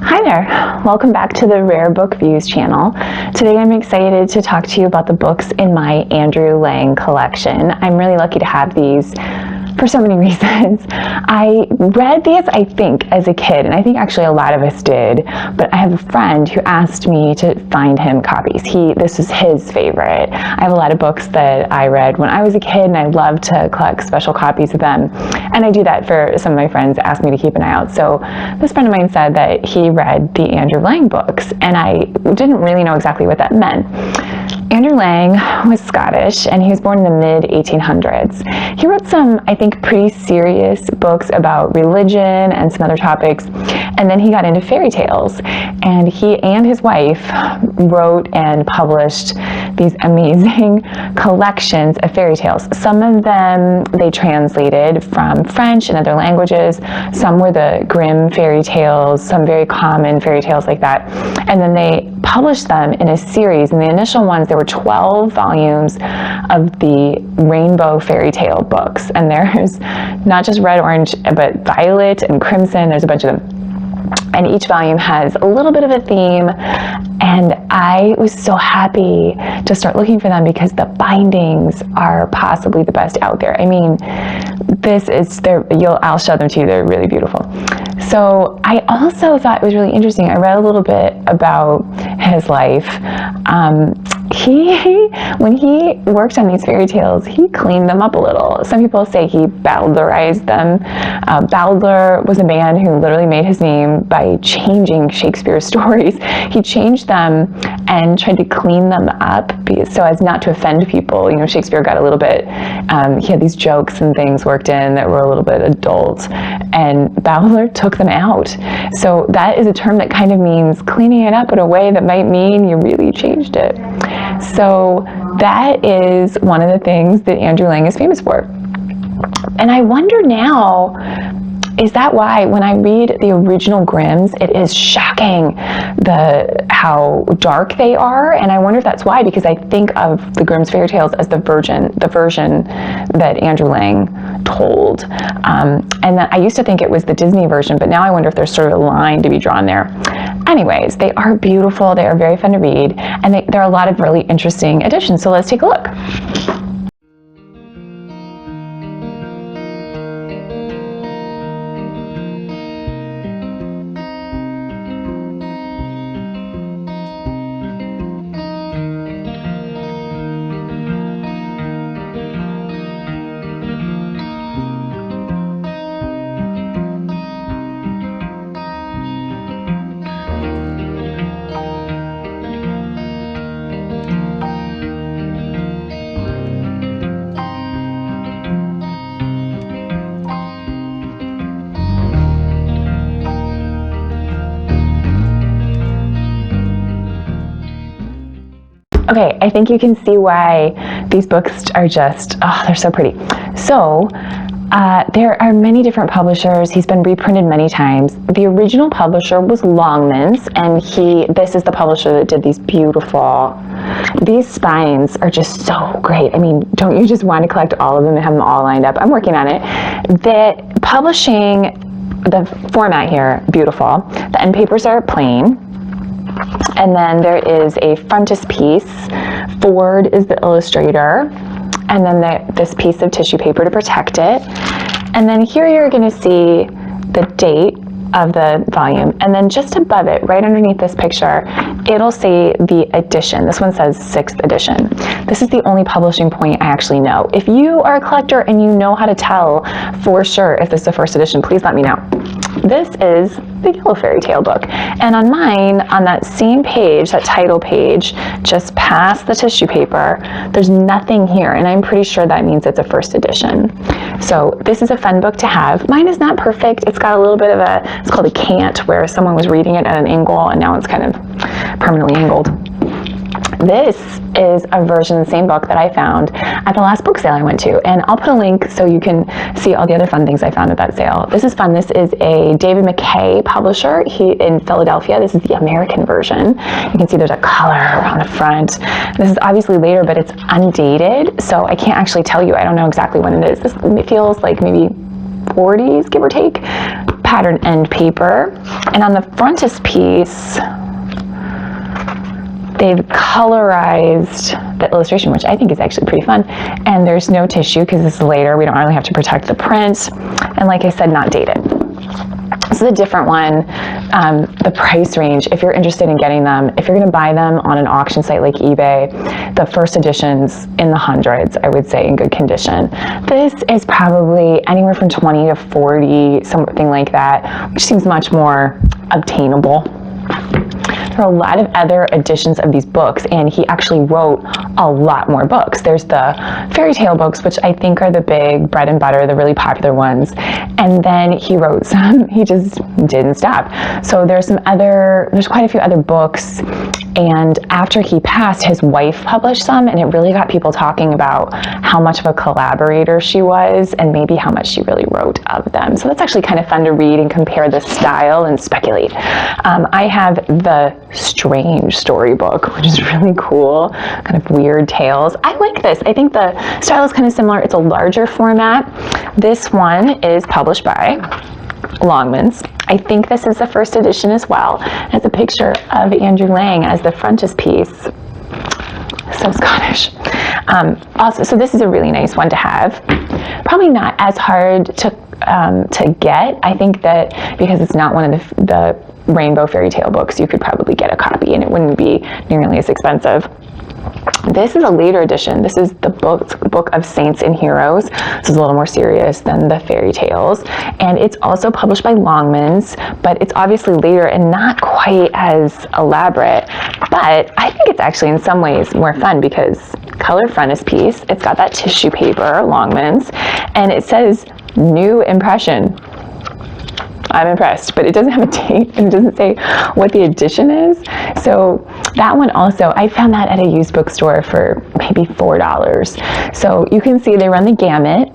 Hi there, welcome back to the Rare Book Views channel. Today I'm excited to talk to you about the books in my Andrew Lang collection. I'm really lucky to have these for so many reasons. I read these, I think, as a kid, and I think actually a lot of us did, but I have a friend who asked me to find him copies. This is his favorite. I have a lot of books that I read when I was a kid, and I love to collect special copies of them, and I do that for some of my friends that ask me to keep an eye out. So this friend of mine said that he read the Andrew Lang books, and I didn't really know exactly what that meant. Andrew Lang was Scottish, and he was born in the mid-1800s. He wrote some, I think, pretty serious books about religion and some other topics, and then he got into fairy tales. And he and his wife wrote and published these amazing collections of fairy tales. Some of them they translated from French and other languages. Some were the Grimm fairy tales, some very common fairy tales like that. And then they published them in a series. In the initial ones, there were 12 volumes of the Rainbow fairy tale books. And there's not just red, orange, but violet and crimson. There's a bunch of them. And each volume has a little bit of a theme, and I was so happy to start looking for them because the bindings are possibly the best out there. I mean, I'll show them to you. They're really beautiful. So I also thought it was really interesting. I read a little bit about his life. When he worked on these fairy tales, he cleaned them up a little. Some people say he Bowdlerized them. Bowdler was a man who literally made his name by changing Shakespeare's stories. He changed them and tried to clean them up so as not to offend people. You know, Shakespeare got a little bit, he had these jokes and things worked in that were a little bit adult, and Bowdler took them out. So that is a term that kind of means cleaning it up in a way that might mean you really changed it. So that is one of the things that Andrew Lang is famous for. And I wonder now, is that why when I read the original Grimms, it is shocking how dark they are? And I wonder if that's why, because I think of the Grimm's fairy tales as the version that Andrew Lang told. And that I used to think it was the Disney version, but now I wonder if there's sort of a line to be drawn there. Anyways, they are beautiful, they are very fun to read, and there are a lot of really interesting additions. So let's take a look. Okay, I think you can see why these books are just, they're so pretty. So, there are many different publishers. He's been reprinted many times. The original publisher was Longmans, and this is the publisher that did these beautiful, these spines are just so great. I mean, don't you just want to collect all of them and have them all lined up? I'm working on it. The format here, beautiful. The end papers are plain. And then there is a frontispiece. Ford is the illustrator. And then this piece of tissue paper to protect it. And then here you're going to see the date of the volume. And then just above it, right underneath this picture, it'll say the edition. This one says 6th edition. This is the only publishing point I actually know. If you are a collector and you know how to tell for sure if this is the 1st edition, please let me know. This is the Yellow Fairy Tale book. And on mine, on that same page, that title page, just past the tissue paper, there's nothing here. And I'm pretty sure that means it's a 1st edition. So this is a fun book to have. Mine is not perfect. It's got a little bit of it's called a cant, where someone was reading it at an angle and now it's kind of permanently angled. This is a version of the same book that I found at the last book sale I went to, and I'll put a link so you can see all the other fun things I found at that sale. This is fun. This is a David McKay publisher in Philadelphia. This is the American version. You can see there's a color on the front. This is obviously later, but it's undated, so I can't actually tell you. I don't know exactly when it is. It feels like maybe 40s, give or take. pattern end paper. And on the frontispiece, they've colorized the illustration, which I think is actually pretty fun. And there's no tissue because this is later. We don't really have to protect the print. And like I said, not dated. This is a different one. The price range, if you're interested in getting them, if you're going to buy them on an auction site like eBay, the first edition's in the hundreds, I would say, in good condition. This is probably anywhere from 20 to 40, something like that, which seems much more obtainable. There are a lot of other editions of these books, and he actually wrote a lot more books. There's the fairy tale books, which I think are the big bread and butter, the really popular ones. And then he wrote some, he just didn't stop. So there's quite a few other books. And after he passed, his wife published some, and it really got people talking about how much of a collaborator she was and maybe how much she really wrote of them. So that's actually kind of fun to read and compare the style and speculate. I have the Strange storybook, which is really cool, kind of weird tales. I like this. I think the style is kind of similar. It's a larger format. This one is published by Longmans. I think this is the first edition as well. It has a picture of Andrew Lang as the frontispiece. So Scottish. Also, so this is a really nice one to have. Probably not as hard to get. I think that because it's not one of the rainbow fairy tale books, you could probably get a copy and it wouldn't be nearly as expensive. This is a later edition. This is the book of Saints and Heroes. This is a little more serious than the fairy tales. And it's also published by Longmans, but it's obviously later and not quite as elaborate. But I think it's actually in some ways more fun because color frontispiece, it's got that tissue paper, Longmans, and it says new impression. I'm impressed, but it doesn't have a date and it doesn't say what the edition is. So that one also, I found that at a used bookstore for maybe $4. So you can see they run the gamut.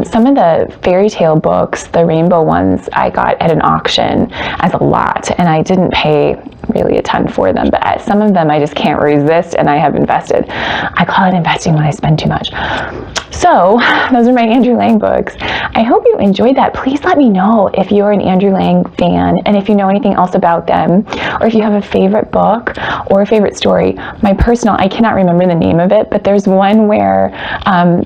Some of the fairy tale books, the rainbow ones, I got at an auction as a lot, and I didn't pay really a ton for them, but at some of them I just can't resist, and I have invested. I call it investing when I spend too much. So those are my Andrew Lang books. I hope you enjoyed that. Please let me know if you're an Andrew Lang fan and if you know anything else about them, or if you have a favorite book or a favorite story. My personal, I cannot remember the name of it, but there's one where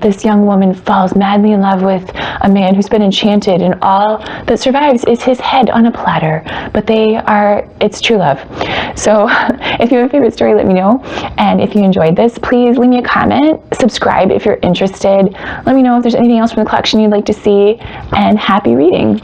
this young woman falls madly in love with a man who's been enchanted, and all that survives is his head on a platter, but it's true love. So if you have a favorite story, let me know. And if you enjoyed this, please leave me a comment, subscribe if you're interested. Let me know if there's anything else from the collection you'd like to see, and happy reading.